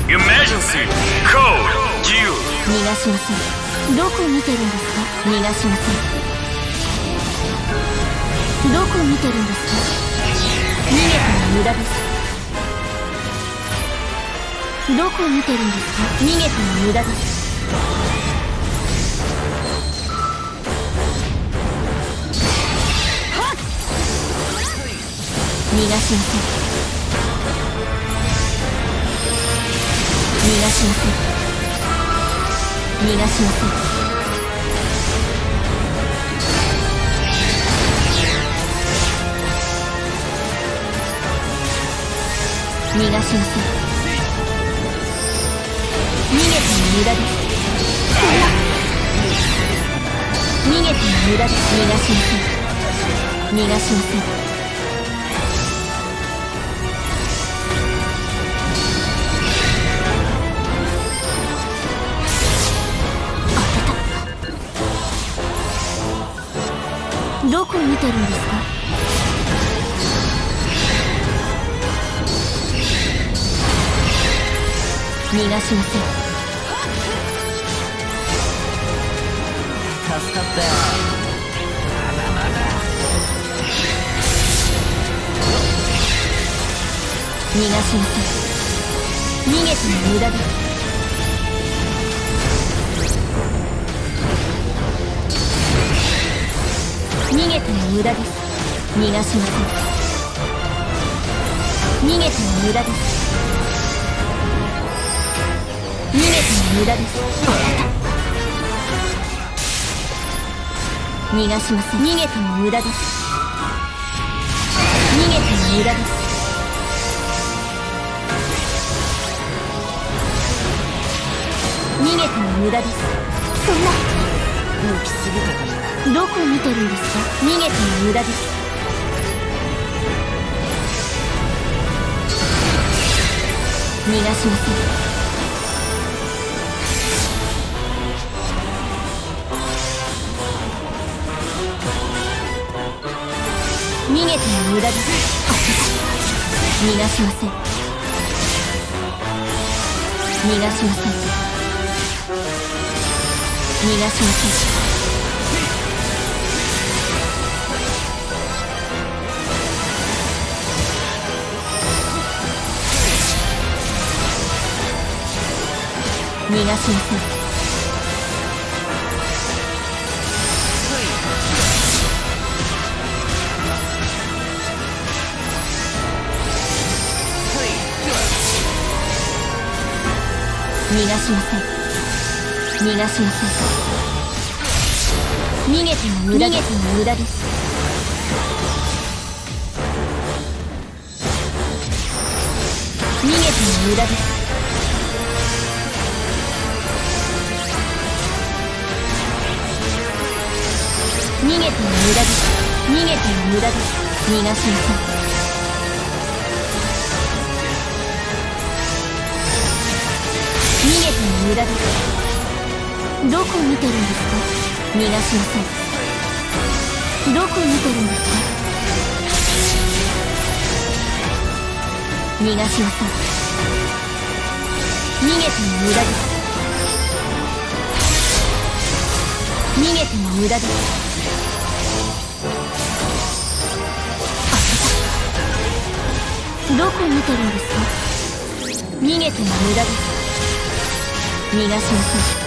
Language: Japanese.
Emergency Code Q。 逃がしません。どこ見てるんですか。逃がしません。どこ見てるんですか。逃げても無駄です。どこ見てるんですか。逃げても無駄です。逃がしません。逃がしません。逃がしません。逃がしません。逃げても無駄です。逃げても無駄です。逃がしません。逃がしません。どこ見てるんですか。逃がしません。助かったよ。逃がしません。逃げても無駄です。逃げても無駄です。逃がしません。逃げても無駄です。逃げても無駄です。逃がしません。逃げても無駄です。逃げても無駄です。逃げても無駄です。そんな抜きすぎたかな。どこ見てるんですか。逃げても無駄です。逃がしません。逃げても無駄です。逃がしません。逃がしません。逃がしません。逃がしません。逃がしません。逃がしません。逃げても無駄です。逃げても無駄です。逃げても無駄です。逃げても無駄です。逃げても無駄です。逃がしません。逃げても無駄です。どこ見てるんですか。逃がしません。どこ見てるんですか。逃がしません。逃げても無駄です。逃げても無駄です。どこ見てるんですか。逃げても無駄です。逃がしません。